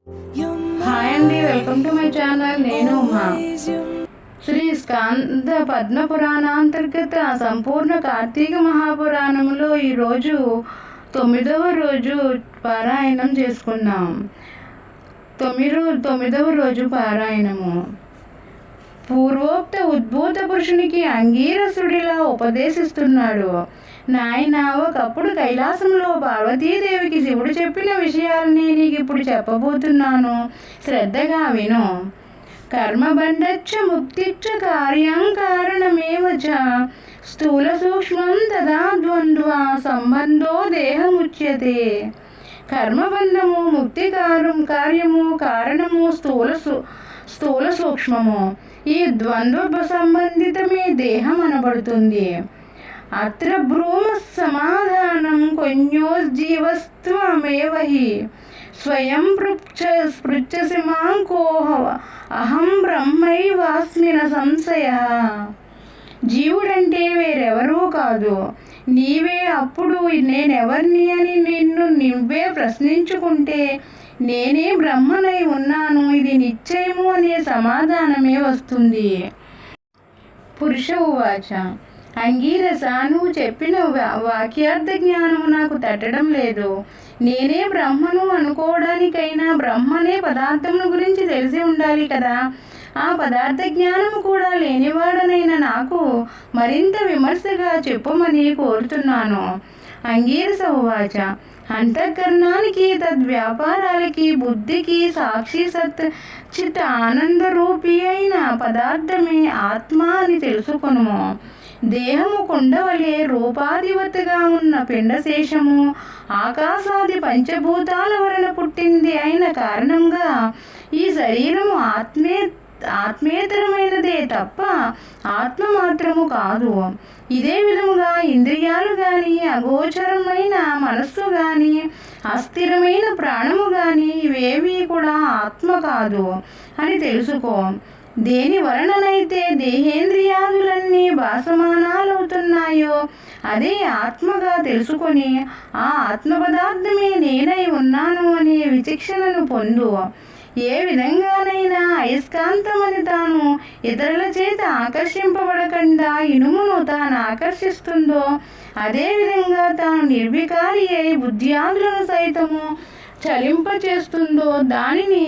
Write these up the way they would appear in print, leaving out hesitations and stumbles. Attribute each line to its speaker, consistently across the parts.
Speaker 1: Hi అండి, welcome to my channel. నేను ఉమా. శ్రీ స్కాంద పద్మ పురాణాంతర్గత సంపూర్ణ కార్తీక మహాపురాణంలో ఈరోజు 9వ రోజు పారాయణం చేసుకున్నాం. 9వ రోజు పారాయణము. పూర్వోక్త ఉద్భూత పురుషునికి అంగీరసుడిలా ఉపదేశిస్తున్నాడు. నాయన, ఒకప్పుడు కైలాసంలో పార్వతీదేవికి శివుడు చెప్పిన విషయాల్ని నీకు ఇప్పుడు చెప్పబోతున్నాను, శ్రద్ధగా విను. కర్మబంధచ్చ ముక్తిచ్చ కార్యం కారణమేవ చ స్థూల సూక్ష్మం తదా ద్వంద్వ సంబంధో దేహముచ్యతే. కర్మబంధము, ముక్తి కార్యము, కారణము స్థూల సూక్ష్మము. ఈ ద్వంద్వ సంబంధితమే దేహం అనబడుతుంది. అత్ర భ్రూమ సమాధానం కొన్యోజ్జీవస్త్వమేవ హి స్వయం పృచ్ఛసి మాం కోహ అహం బ్రహ్మైవాస్మి న సంశయః. జీవుడంటే వేరెవరూ కాదు, నీవే. అప్పుడు నేనెవర్ని అని నిన్ను నువ్వే ప్రశ్నించుకుంటే నేనే బ్రహ్మనై ఉన్నాను, ఇది నిశ్చయము అనే సమాధానమే వస్తుంది. పురుష ఉవాచ. అంగీరస, నువ్వు చెప్పిన వాక్యార్థ జ్ఞానము నాకు తట్టడం లేదు. నేనే బ్రహ్మను అనుకోవడానికైనా బ్రహ్మనే పదార్థమును గురించి తెలిసి ఉండాలి కదా. ఆ పదార్థ జ్ఞానము కూడా లేనివాడనైనా నాకు మరింత విమర్శగా చెప్పమని కోరుతున్నాను. అంగీరస ఉవాచ. అంతఃకరణానికి, తద్వ్యాపారాలకి, బుద్ధికి సాక్షి చిత్ ఆనందరూపి అయిన పదార్థమే ఆత్మ అని తెలుసుకొనుము. దేహము కుండవలే రూపాధివతిగా ఉన్న పిండశేషము ఆకాశాది పంచభూతాల వలన పుట్టింది అయిన కారణంగా ఈ శరీరము ఆత్మేతరమైనదే తప్ప ఆత్మ మాత్రము కాదు. ఇదే విధముగా ఇంద్రియాలు గాని, అగోచరమైన మనస్సు గాని, అస్థిరమైన ప్రాణము గాని ఇవేవి కూడా ఆత్మ కాదు అని తెలుసుకో. దేని వలననైతే దేహేంద్రియాదులన్నీ భాసమానాలవుతున్నాయో అదే ఆత్మగా తెలుసుకొని ఆ ఆత్మ పదార్థమే నేనై ఉన్నాను అనే విచక్షణను పొందు. ఏ విధంగానైనా అయస్కాంతమని తాను ఇతరుల చేత ఆకర్షింపబడకుండా ఇనుమును తాను ఆకర్షిస్తుందో అదేవిధంగా తాను నిర్వికారి అయి బుద్ధ్యాదులను సైతము చలింపచేస్తుందో దానిని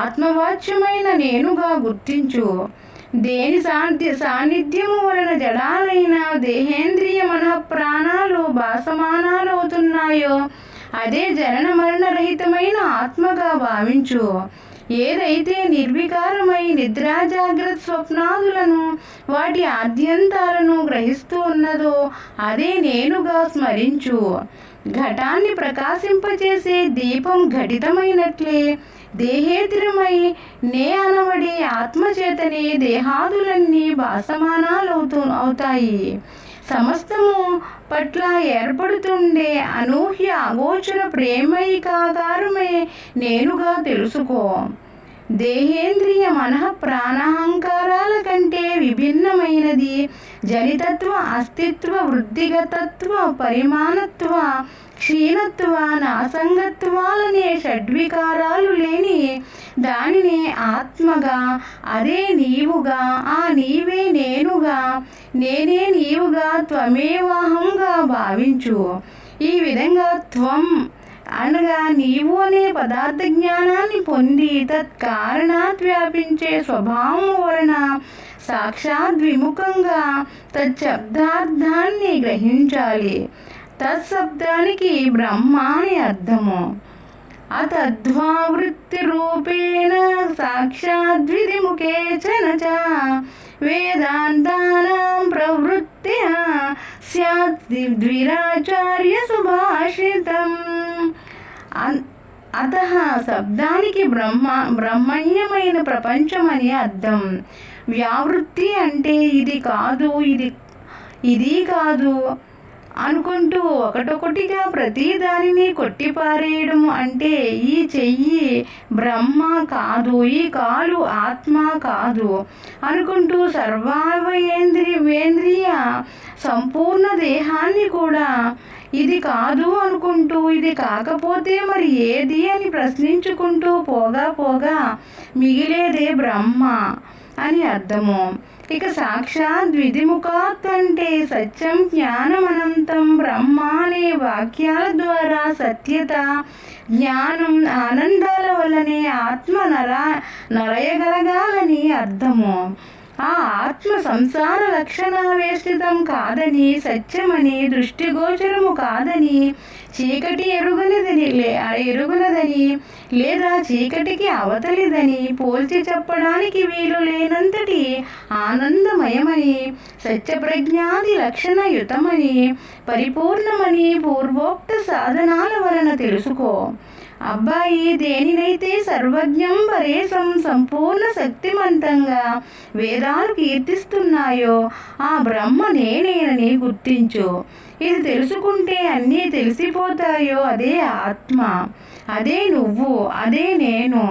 Speaker 1: ఆత్మవాచ్యమైన నేనుగా గుర్తించు. దేని సాన్నిధ్యము వలన జడాలైన దేహేంద్రియ మనఃప్రాణాలు భాసమానాలవుతున్నాయో అదే జనన మరణరహితమైన ఆత్మగా భావించు. ఏదైతే నిర్వికారమై నిద్రా జాగ్రత్త స్వప్నాదులను వాటి ఆద్యంతాలను గ్రహిస్తూ ఉన్నదో అదే నేనుగా స్మరించు. ఘటాన్ని ప్రకాశింపచేసే దీపం ఘటితమైనట్లే దేహేతరమై నే అనబడి ఆత్మచేతనే దేహాదులన్నీ భాసమానాలవుతాయి. సమస్తము పట్ల ఏర్పడుతుండే అనూహ్య అగోచర ప్రేమైకాకారమే నేనుగా తెలుసుకో. దేహేంద్రియ మనః ప్రాణాహంకారాల కంటే విభిన్నమైనది జనితత్వ, అస్తిత్వ, వృద్ధిగతత్వ, పరిమాణత్వ, క్షీణత్వ, నాసంగత్వాలనే షడ్వికారాలు లేని దానిని ఆత్మగా, అదే నీవుగా, ఆ నీవే నేనుగా, నేనే నీవుగా, త్వమేవాహంగా భావించు. ఈ విధంగా త్వం అనగా నీవు అనే పదార్థ జ్ఞానాన్ని పొంది తత్కారణాత్ వ్యాపించే స్వభావం వలన సాక్షాద్విముఖంగా తచ్చబ్దార్థాన్ని గ్రహించాలి. తత్శబ్దానికి బ్రహ్మ అని అర్థము. అతద్వావృత్తి రూపేణ సాక్షాద్విముఖేచన చ వేదాంతానాం ప్రవృత్తి స్యాత్ ద్విరాచార్య సుభాషితం. అతః శబ్దానికి బ్రహ్మణ్యమైన ప్రపంచం అని అర్థం. వ్యావృత్తి అంటే ఇది కాదు, ఇది కాదు అనుకుంటూ ఒకటొకటిగా ప్రతి దానిని కొట్టిపారేయడం అంటే ఈ చెయ్యి బ్రహ్మ కాదు, ఈ కాలు ఆత్మ కాదు అనుకుంటూ సర్వావయేంద్రియ సంపూర్ణ దేహాన్ని కూడా ఇది కాదు అనుకుంటూ ఇది కాకపోతే మరి ఏది అని ప్రశ్నించుకుంటూ పోగా పోగా మిగిలేదే బ్రహ్మ అని అర్థము. ఇక సాక్షాత్ విధిముఖాత్ అంటే సత్యం జ్ఞానమనంతం బ్రహ్మ అనే వాక్యాల ద్వారా సత్యత జ్ఞానం ఆనందాల వల్లనే ఆత్మ నరయగలగాలని అర్థము. ఆ ఆత్మ సంసార లక్షణావేష్టితం కాదని, సత్యమని, దృష్టిగోచరము కాదని, చీకటి ఎరుగునదని లేదా చీకటికి అవతలిదని పోల్చి చెప్పడానికి వీలు లేనంతటి ఆనందమయమని, సత్యప్రజ్ఞాది లక్షణయుతమని, పరిపూర్ణమని పూర్వోక్త సాధనాల వలన తెలుసుకో. అబ్బాయి దేనినైతే సర్వజ్ఞం పరేశం సంపూర్ణ శక్తిమంతంగా వేదాలు కీర్తిస్తున్నాయో ఆ బ్రహ్మ నేనేనని గుర్తించు. ఇది తెలుసుకుంటే అన్నీ తెలిసిపోతాయో అదే ఆత్మ, అదే నువ్వు, అదే నేను.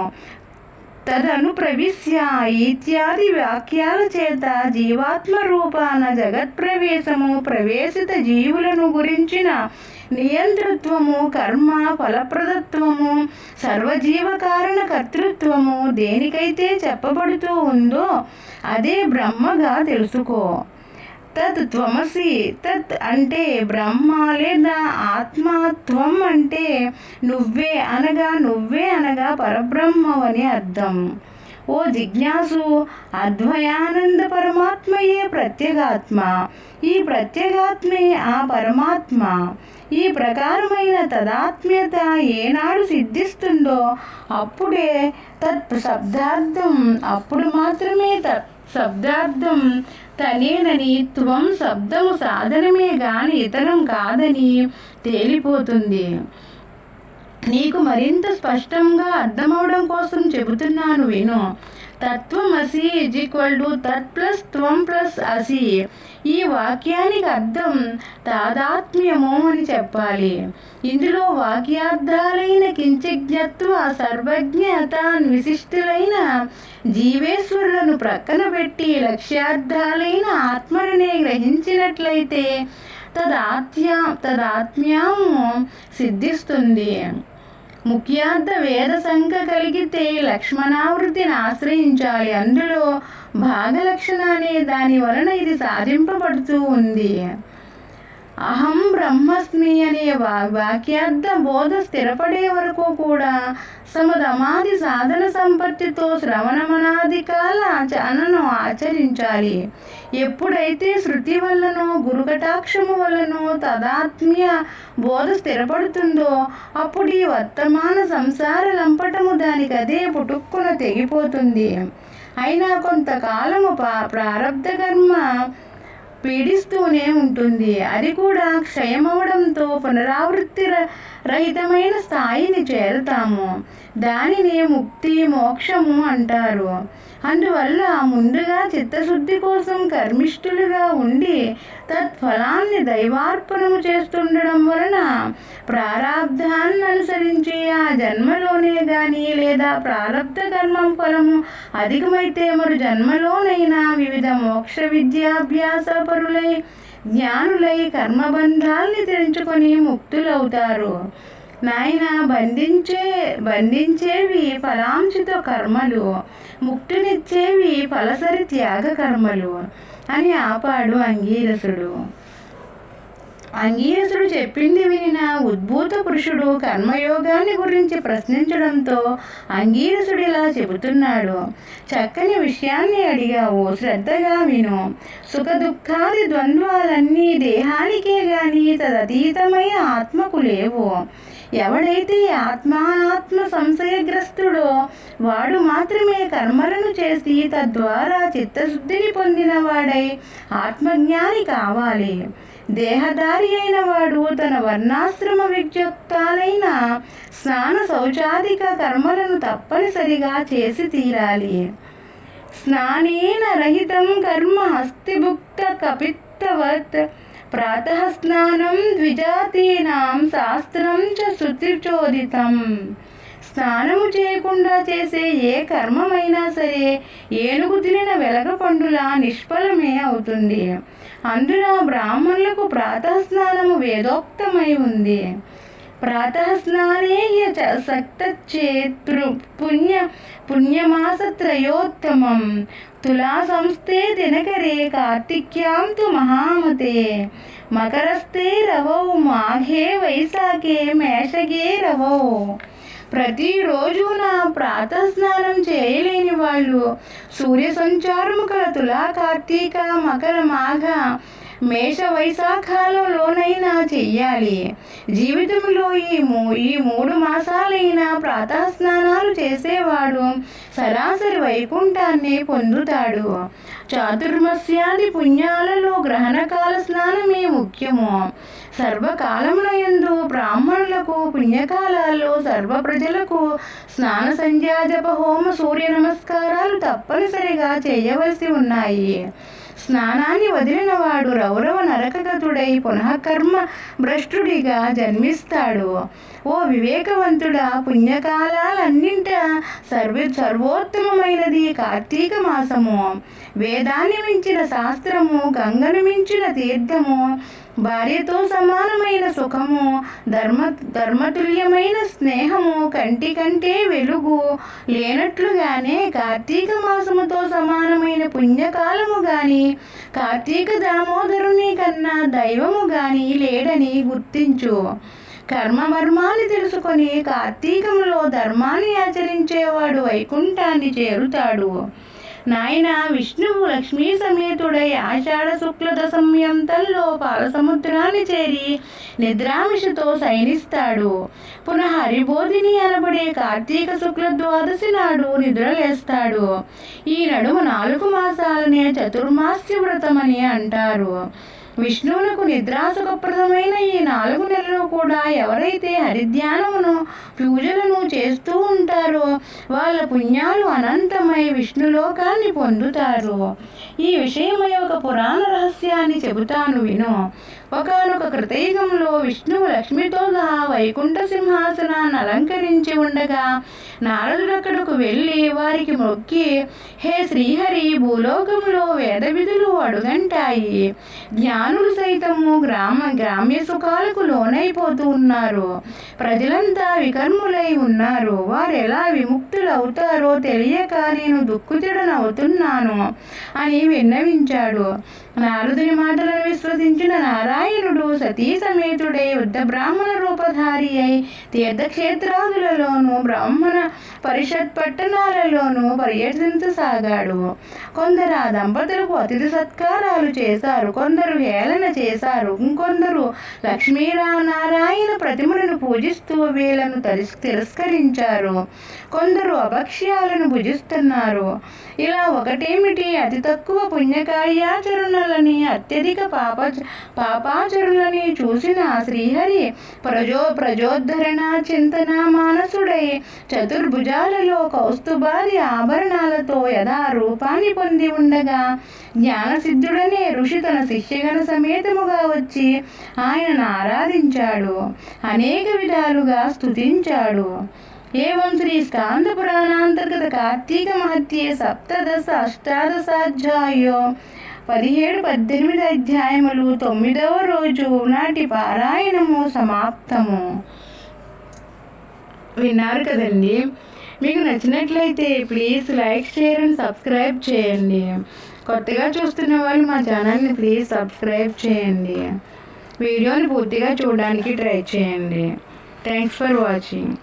Speaker 1: తదను ప్రవిశ్య ఇత్యాది వాక్యాల చేత జీవాత్మ రూపాన జగత్ప్రవేశము, ప్రవేశిత జీవులను గురించిన నియంతృత్వము, కర్మ ఫలప్రదత్వము, సర్వజీవ కారణ కర్తృత్వము దేనికైతే చెప్పబడుతూ ఉందో అదే బ్రహ్మగా తెలుసుకో. తత్ త్వమసి, తత్ అంటే బ్రహ్మ లేదా ఆత్మ, త్వం అంటే నువ్వే అనగా పరబ్రహ్మవని అర్థం. ఓ జిజ్ఞాసు, అద్వయానంద పరమాత్మయే ప్రత్యేగాత్మ, ఈ ప్రత్యేగాత్మే ఆ పరమాత్మ. ఈ ప్రకారమైన తదాత్మ్యత ఏనాడు సిద్ధిస్తుందో అప్పుడే అప్పుడు మాత్రమే శబ్దార్థం తనేనని, త్వం శబ్దము సాధనమే గాని ఇతరం కాదని తేలిపోతుంది. నీకు మరింత స్పష్టంగా అర్థమవడం కోసం చెబుతున్నాను విను. తత్వమసి తత్ ప్లస్ త్వం ప్లస్ అసి. ఈ వాక్యానికి అర్థం తాదాత్మ్యము అని చెప్పాలి. ఇందులో వాక్యార్థాలైన కించిజ్ఞత్వ, సర్వజ్ఞత, విశిష్టులైన జీవేశ్వరులను ప్రక్కన పెట్టి లక్ష్యార్థాలైన ఆత్మనే గ్రహించినట్లయితే తదాత్మ్యము సిద్ధిస్తుంది. ముఖ్యార్థ వేద సంఖ్య కలిగితే లక్ష్మణావృత్తిని ఆశ్రయించాలి. అందులో భాగలక్షణ అనే దాని వలన ఇది సాధింపబడుతూ ఉంది. అహం బ్రహ్మస్మి అనే వాక్యార్థ బోధ స్థిరపడే వరకు కూడా సమధమాది సాధన సంపత్తితో శ్రవణమనాదికాల చానను ఆచరించాలి. ఎప్పుడైతే శృతి వల్లనో గురుకటాక్షము వల్లనో తదాత్మ్య బోధ స్థిరపడుతుందో అప్పుడు ఈ వర్తమాన సంసార లంపటము దానికదే పుటుక్కున తెగిపోతుంది. అయినా కొంతకాలము ప్రారబ్ధ కర్మ పీడిస్తూనే ఉంటుంది. అది కూడా క్షయమవడంతో పునరావృత్తి రహితమైన స్థాయిని చేరుతాము. దానిని ముక్తి, మోక్షము అంటారు. అందువల్ల ముందుగా చిత్తశుద్ధి కోసం కర్మిష్ఠులుగా ఉండి తత్ఫలాన్ని దైవార్పణము చేస్తుండడం వలన ప్రారాబ్ధాన్ని అనుసరించి ఆ జన్మలోనే కానీ లేదా ప్రారబ్ధ కర్మం ఫలము అధికమైతే మరు జన్మలోనైనా వివిధ మోక్ష విద్యాభ్యాస పరులై జ్ఞానులై కర్మబంధాల్ని తెంచుకొని ముక్తులవుతారు. నాయన బంధించేవి ఫలాంశిత కర్మలు, ముక్తినిచ్చేవి ఫలసరి త్యాగ కర్మలు అని ఆపాడు అంగీరసుడు. అంగీరసుడు చెప్పింది వినిన ఉద్భూత పురుషుడు కర్మయోగాన్ని గురించి ప్రశ్నించడంతో అంగీరసుడిలా చెబుతున్నాడు. చక్కని విషయాన్ని అడిగావు, శ్రద్ధగా విను. సుఖ దుఃఖాది ద్వంద్వాలన్నీ దేహానికే గాని తదతీతమైన ఆత్మకు లేవు. ఎవడైతే ఆత్మానాత్మ సంశయగ్రస్తుడో వాడు మాత్రమే కర్మలను చేసి తద్వారా చిత్తశుద్ధిని పొందిన వాడై ఆత్మజ్ఞాని కావాలి. దేహదారి అయిన వాడు తన వర్ణాశ్రమ విజ్ఞప్తాలైన స్నాన శౌచాదిక కర్మలను తప్పనిసరిగా చేసి తీరాలి. స్నానేన రహితం కర్మ హస్తిభుక్త కపిత్తవత్ ప్రాతః స్నానం ద్విజాతీనాం శాస్త్రం చ శృతిచోదితం. స్నానము చేయకుండా చేసే ఏ కర్మమైనా సరే ఏనుగు తినిన వెలగ పండులా నిష్ఫలమే అవుతుంది. అందున బ్రాహ్మణులకు ప్రాతఃస్నానము వేదోక్తమై ఉంది. ప్రాతఃస్నానే సక్తచేత్ పుణ్యమాసత్రయోత్తమం తులా సంస్థే దినకరే కార్తిక్యాం తు మహామతే మకరస్థే రవౌ మాఘే వైశాఖే మేషగే రవౌ. ప్రతిరోజు నా ప్రాతఃస్నానం చేయలేని వాళ్ళు సూర్య సంచారము కల తులా, కార్తీక, మకర, మాఘ, మేష, వైశాఖాలలోనైనా చెయ్యాలి. జీవితంలో ఈ 3 మాసాలైనా ప్రాతఃస్నానాలు చేసేవాడు సరాసరి వైకుంఠాన్ని పొందుతాడు. చాతుర్మాస్యాది పుణ్యాలలో గ్రహణకాల స్నానమే ముఖ్యము. సర్వకాలములందు బ్రాహ్మణులకు పుణ్యకాలాల్లో సర్వ ప్రజలకు స్నాన, సంధ్యా, జప, హోమ, సూర్య నమస్కారాలు తప్పనిసరిగా చేయవలసి ఉన్నాయి. స్నానాన్ని వదిలినవాడు రౌరవ నరకగతుడై పునఃకర్మ భ్రష్టుడిగా జన్మిస్తాడు. ఓ వివేకవంతుడా, పుణ్యకాలాలన్నింట సర్వోత్తమమైనది కార్తీక మాసము. వేదాన్ని మించిన శాస్త్రము, గంగను మించిన తీర్థము, భార్యతో సమానమైన సుఖము, ధర్మతుల్యమైన స్నేహము, కంటి కంటే వెలుగు లేనట్లుగానే కార్తీక మాసముతో సమానమైన పుణ్యకాలము గాని, కార్తీక దామోదరుని కన్నా దైవము గాని లేడని గుర్తించు. కర్మమర్మాన్ని తెలుసుకొని కార్తీకంలో ధర్మాన్ని ఆచరించేవాడు వైకుంఠాన్ని చేరుతాడు. నాయన, విష్ణువు లక్ష్మీ సమేతుడై ఆషాఢ శుక్ల దశమ్యంతంలో పాలసముద్రాన్ని చేరి నిద్రామిషతో శయనిస్తాడు. పునః హరిబోధిని అనబడే కార్తీక శుక్ల ద్వాదశి నాడు నిద్రలేస్తాడు. ఈ నడుమ 4 మాసాలనే చతుర్మాస్య వ్రతమని అంటారు. విష్ణువునకు నిద్రాసుఖప్రదమైన ఈ 4 నెలలు కూడా ఎవరైతే హరిధ్యానమును, పూజలను చేస్తూ ఉంటారో వాళ్ళ పుణ్యాలు అనంతమై విష్ణులోకాన్ని పొందుతారు. ఈ విషయమై ఒక పురాణ రహస్యాన్ని చెబుతాను విను. ఒకనొక కృతయుగంలో విష్ణువు లక్ష్మితో సహా వైకుంఠ సింహాసనాన్ని అలంకరించి ఉండగా నారదుడు అక్కడకు వెళ్ళి వారికి మొక్కి, హే శ్రీహరి, భూలోకంలో వేద విధులు అడుగంటాయి. జ్ఞానులు సైతము గ్రామ్య సుఖాలకు లోనైపోతూ ఉన్నారు. ప్రజలంతా వికర్ములై ఉన్నారు. వారు ఎలా విముక్తులు అవుతారో తెలియక నేను దుఃఖితుడనవుతున్నాను అని విన్నవించాడు. నారదుని మాటలను విశ్వసించిన నారాయణుడు సతీ సమేతుడై యుద్ధ బ్రాహ్మణ రూపధారి అయి తీర్థక్షేత్రాదులలోనూ బ్రాహ్మణ పరిషత్ పట్టణాలలోనూ పర్యటించసాగాడు. కొందరు ఆ దంపతులకు అతిథి సత్కారాలు చేశారు, కొందరు హేళన చేశారు, ఇంకొందరు లక్ష్మీనారాయణ ప్రతిమలను పూజిస్తూ వీళ్లను తిరస్కరించారు. కొందరు అభక్ష్యాలను భుజిస్తున్నారు. ఇలా ఒకటేమిటి, అతి తక్కువ పుణ్యకార్యాచరణలని, అత్యధిక పాపాచరులని చూసిన శ్రీహరి ప్రజోద్ధరణ చింతన మానసుడై చతుర్భుజాలలో కౌస్తుభాది ఆభరణాలతో యథా రూపాన్ని పొంది ఉండగా జ్ఞానసిద్ధుడనే ఋషి తన శిష్యగణ సమేతముగా వచ్చి ఆయనను ఆరాధించాడు, అనేక విధాలుగా స్తుతించాడు. ఏవం శ్రీ స్కాంద పురాణాంతర్గత కార్తీక మహత్యే సప్తదశ అష్టాదశాధ్యాయో 17-18 అధ్యాయములు 9వ రోజు నాటి పారాయణము సమాప్తము. విన్నారు కదండి. మీకు నచ్చినట్లయితే please like, share and subscribe చేయండి. కొత్తగా చూస్తున్న వాళ్ళు మా ఛానల్ని ప్లీజ్ సబ్స్క్రైబ్ చేయండి. వీడియోని పూర్తిగా చూడడానికి ట్రై చేయండి. Thanks for watching.